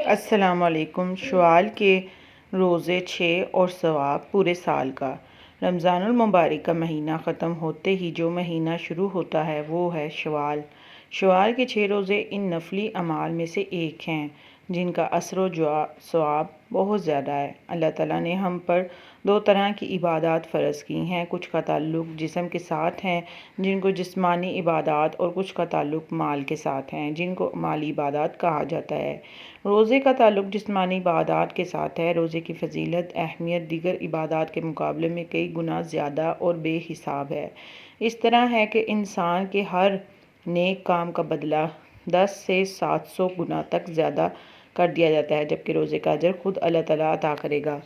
السلام علیکم۔ شوال کے روزے 6 اور ثواب پورے سال کا۔ رمضان المبارک کا مہینہ ختم ہوتے ہی جو مہینہ شروع ہوتا ہے وہ ہے شوال۔ شوال کے 6 روزے ان نفلی اعمال میں سے ایک ہیں جن کا اثر و ثواب بہت زیادہ ہے۔ اللہ تعالیٰ نے ہم پر 2 طرح کی عبادات فرض کی ہیں، کچھ کا تعلق جسم کے ساتھ ہیں جن کو جسمانی عبادات اور کچھ کا تعلق مال کے ساتھ ہیں جن کو مالی عبادات کہا جاتا ہے۔ روزے کا تعلق جسمانی عبادات کے ساتھ ہے۔ روزے کی فضیلت اہمیت دیگر عبادات کے مقابلے میں کئی گنا زیادہ اور بے حساب ہے۔ اس طرح ہے کہ انسان کے ہر نیک کام کا بدلہ 10 سے 700 گنا تک زیادہ کر دیا جاتا ہے، جبکہ روزے کا اجر خود اللہ تعالیٰ عطا کرے گا۔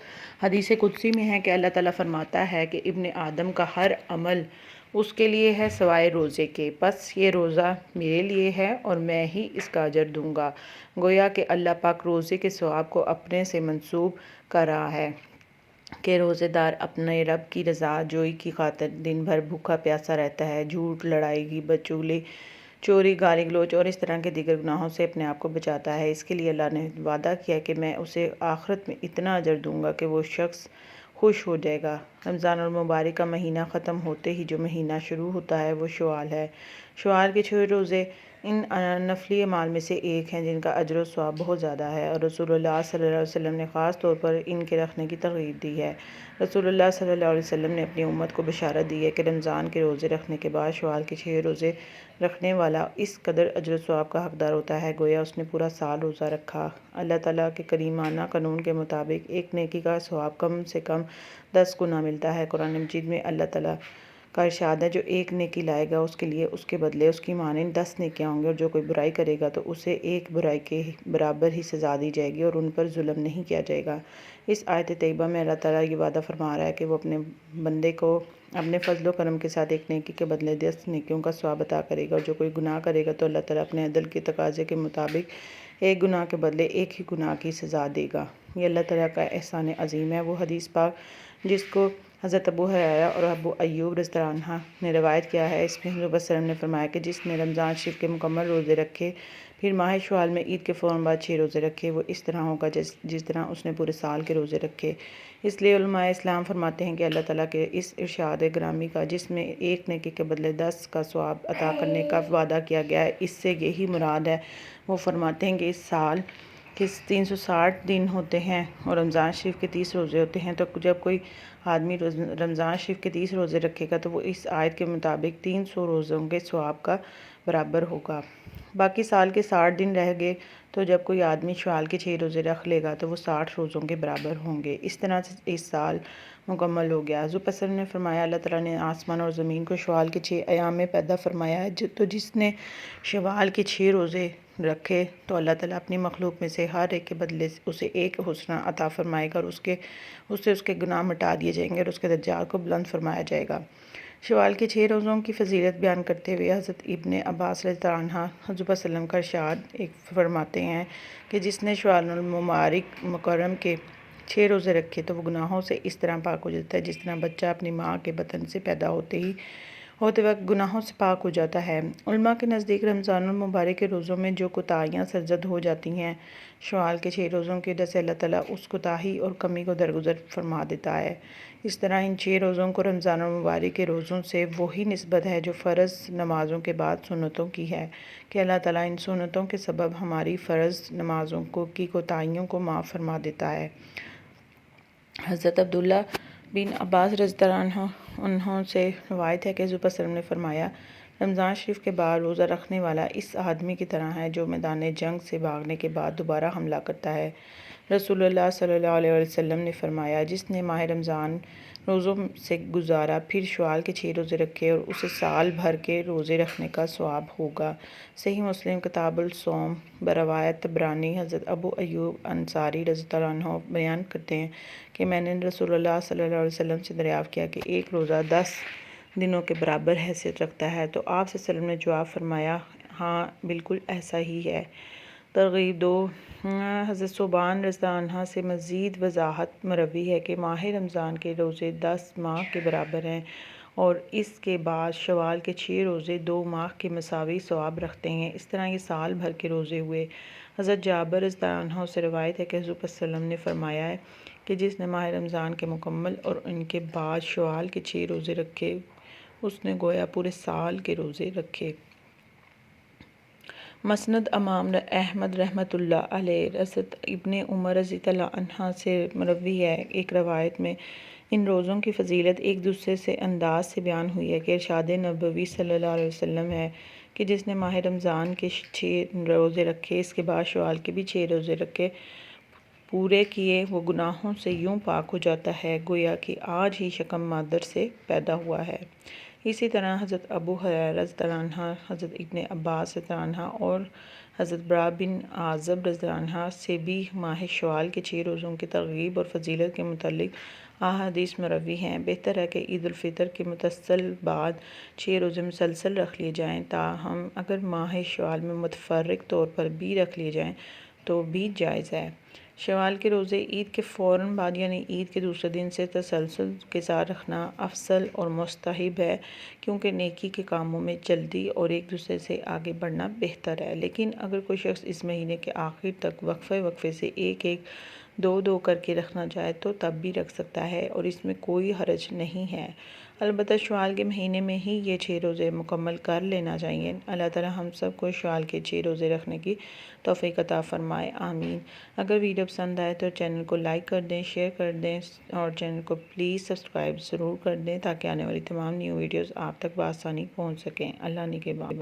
حدیث قدسی میں ہے کہ اللہ تعالیٰ فرماتا ہے کہ ابن آدم کا ہر عمل اس کے لیے ہے سوائے روزے کے، پس یہ روزہ میرے لیے ہے اور میں ہی اس کا اجر دوں گا۔ گویا کہ اللہ پاک روزے کے ثواب کو اپنے سے منسوب کر رہا ہے کہ روزے دار اپنے رب کی رضا جوئی کی خاطر دن بھر بھوکا پیاسا رہتا ہے، جھوٹ، لڑائی، غیبت، چغلی، چوری، گالی گلوچ اور اس طرح کے دیگر گناہوں سے اپنے آپ کو بچاتا ہے۔ اس کے لیے اللہ نے وعدہ کیا کہ میں اسے آخرت میں اتنا اجر دوں گا کہ وہ شخص خوش ہو جائے گا۔ رمضان المبارک کا مہینہ ختم ہوتے ہی جو مہینہ شروع ہوتا ہے وہ شوال ہے۔ شوال کے 6 روزے ان نفلی اعمال میں سے ایک ہیں جن کا اجر و ثواب بہت زیادہ ہے، اور رسول اللہ صلی اللہ علیہ وسلم نے خاص طور پر ان کے رکھنے کی ترغیب دی ہے۔ رسول اللہ صلی اللہ علیہ وسلم نے اپنی امت کو بشارت دی ہے کہ رمضان کے روزے رکھنے کے بعد شوال کے 6 روزے رکھنے والا اس قدر اجر و ثواب کا حقدار ہوتا ہے گویا اس نے پورا سال روزہ رکھا۔ اللہ تعالیٰ کے کریمانہ قانون کے مطابق ایک نیکی کا ثواب کم سے کم 10 گنا ملتا ہے۔ قرآن مجید میں اللہ تعالیٰ کا ارشاد ہے، جو ایک نیکی لائے گا اس کے لیے اس کے بدلے اس کی مانند 10 نیکیاں ہوں گی، اور جو کوئی برائی کرے گا تو اسے ایک برائی کے برابر ہی سزا دی جائے گی اور ان پر ظلم نہیں کیا جائے گا۔ اس آیت طیبہ میں اللہ تعالیٰ یہ وعدہ فرما رہا ہے کہ وہ اپنے بندے کو اپنے فضل و کرم کے ساتھ ایک نیکی کے بدلے 10 نیکیوں کا ثواب عطا کرے گا، اور جو کوئی گناہ کرے گا تو اللہ تعالیٰ اپنے عدل کے تقاضے کے مطابق ایک گناہ کے بدلے ایک ہی گناہ کی سزا دے گا۔ یہ اللہ تعالیٰ کا احسان عظیم ہے۔ وہ حدیث پاک جس کو حضرت ابو ہریرہ اور ابو ایوب رضی اللہ عنہ نے روایت کیا ہے، اس میں حضور صلی اللہ علیہ وسلم نے فرمایا کہ جس نے رمضان شریف کے مکمل روزے رکھے پھر ماہ شوال میں عید کے فوراً بعد 6 روزے رکھے، وہ اس طرح ہوگا جس طرح اس نے پورے سال کے روزے رکھے۔ اس لیے علماء اسلام فرماتے ہیں کہ اللہ تعالیٰ کے اس ارشاد گرامی کا جس میں ایک نیکی کے بدلے 10 کا ثواب عطا کرنے کا وعدہ کیا گیا ہے، اس سے یہی مراد ہے۔ وہ فرماتے ہیں کہ اس سال کے 360 دن ہوتے ہیں اور رمضان شریف کے 30 روزے ہوتے ہیں، تو جب کوئی آدمی رمضان شریف کے 30 روزے رکھے گا تو وہ اس آیت کے مطابق 300 روزوں کے ثواب کا برابر ہوگا۔ باقی سال کے 60 دن رہ گئے تو جب کوئی آدمی شوال کے 6 روزے رکھ لے گا تو وہ 60 روزوں کے برابر ہوں گے۔ اس طرح سے اس سال مکمل ہو گیا۔ حضور صلی اللہ علیہ وسلم نے فرمایا، اللہ تعالیٰ نے آسمان اور زمین کو شوال کے 6 ایام میں پیدا فرمایا ہے، تو جس نے شوال کے 6 روزے رکھے تو اللہ تعالیٰ اپنی مخلوق میں سے ہر ایک کے بدلے اسے ایک حسنہ عطا فرمائے گا، اور اس کے گناہ مٹا دیے جائیں گے اور اس کے درجات کو بلند فرمایا جائے گا۔ شوال کے 6 روزوں کی فضیلت بیان کرتے ہوئے حضرت ابن عباس رضی اللہ عنہ حضور صلی اللہ علیہ وسلم کا ارشاد فرماتے ہیں کہ جس نے شوال المبارک مکرم کے 6 روزے رکھے تو وہ گناہوں سے اس طرح پاک ہو جاتا ہے جس طرح بچہ اپنی ماں کے بطن سے پیدا ہوتے وقت گناہوں سے پاک ہو جاتا ہے۔ علماء کے نزدیک رمضان المبارک کے روزوں میں جو کوتاہیاں سرزد ہو جاتی ہیں، شوال کے 6 روزوں کی وجہ سے اللہ تعالیٰ اس کوتاہی اور کمی کو درگزر فرما دیتا ہے۔ اس طرح ان 6 روزوں کو رمضان المبارک کے روزوں سے وہی نسبت ہے جو فرض نمازوں کے بعد سنتوں کی ہے کہ اللہ تعالیٰ ان سنتوں کے سبب ہماری فرض نمازوں کی کوتاہیوں کو معاف فرما دیتا ہے۔ حضرت عبداللہ بن عباس رضی اللہ عنہ سے روایت ہے کہ حضور صلی اللہ علیہ وسلم نے فرمایا، رمضان شریف کے بعد روزہ رکھنے والا اس آدمی کی طرح ہے جو میدان جنگ سے بھاگنے کے بعد دوبارہ حملہ کرتا ہے۔ رسول اللہ صلی اللہ علیہ وسلم نے فرمایا، جس نے ماہ رمضان روزوں سے گزارا پھر شوال کے 6 روزے رکھے اور اسے سال بھر کے روزے رکھنے کا ثواب ہوگا۔ صحیح مسلم کتاب الصوم بروایت طبرانی حضرت ابو ایوب انصاری رضی اللہ عنہ بیان کرتے ہیں کہ میں نے رسول اللہ صلی اللہ علیہ وسلم سے دریافت کیا کہ ایک روزہ 10 دنوں کے برابر حیثیت رکھتا ہے، تو آپ صلی اللہ علیہ وسلم نے جواب فرمایا، ہاں بالکل ایسا ہی ہے۔ ترغیب 2 حضرت ثوبان رضی اللہ عنہ سے مزید وضاحت مروی ہے کہ ماہ رمضان کے روزے 10 ماہ کے برابر ہیں، اور اس کے بعد شوال کے 6 روزے 2 ماہ کے مساوی ثواب رکھتے ہیں۔ اس طرح یہ سال بھر کے روزے ہوئے۔ حضرت جابر رضی اللہ عنہ سے روایت ہے کہ حضور صلی اللہ علیہ وسلم نے فرمایا ہے کہ جس نے ماہ رمضان کے مکمل اور ان کے بعد شوال کے 6 روزے رکھے اس نے گویا پورے سال کے روزے رکھے۔ مسند امام احمد رحمۃ اللہ علیہ حضرت ابن عمر رضی اللہ عنہ سے مروی ہے، ایک روایت میں ان روزوں کی فضیلت ایک دوسرے سے انداز سے بیان ہوئی ہے کہ ارشاد نبوی صلی اللہ علیہ وسلم ہے کہ جس نے ماہ رمضان کے 6 روزے رکھے، اس کے بعد شوال کے بھی 6 روزے رکھے، پورے کیے، وہ گناہوں سے یوں پاک ہو جاتا ہے گویا کہ آج ہی شکم مادر سے پیدا ہوا ہے۔ اسی طرح حضرت ابو ہریرہ رضی اللہ عنہ، حضرت ابن عباس رضی اللہ عنہ اور حضرت برا بن عازب رضی اللہ عنہ سے بھی ماہ شوال کے 6 روزوں کی ترغیب اور فضیلت کے متعلق احادیث مروی ہیں۔ بہتر ہے کہ عید الفطر کے متصل بعد 6 روزے مسلسل رکھ لیے جائیں، تاہم اگر ماہ شوال میں متفرق طور پر بھی رکھ لیے جائیں تو بھی جائز ہے۔ شوال کے روزے عید کے فوراً بعد یعنی عید کے دوسرے دن سے تسلسل کے ساتھ رکھنا افضل اور مستحب ہے، کیونکہ نیکی کے کاموں میں جلدی اور ایک دوسرے سے آگے بڑھنا بہتر ہے۔ لیکن اگر کوئی شخص اس مہینے کے آخر تک وقفے سے ایک دو کر کے رکھنا چاہے تو تب بھی رکھ سکتا ہے اور اس میں کوئی حرج نہیں ہے، البتہ شوال کے مہینے میں ہی یہ 6 روزے مکمل کر لینا چاہیے۔ اللہ تعالی ہم سب کو شوال کے 6 روزے رکھنے کی توفیق عطا فرمائے، آمین۔ اگر ویڈیو پسند آئے تو چینل کو لائک کر دیں، شیئر کر دیں اور چینل کو پلیز سبسکرائب ضرور کر دیں تاکہ آنے والی تمام نیو ویڈیوز آپ تک بآسانی پہنچ سکیں۔ اللہ نے کے بعد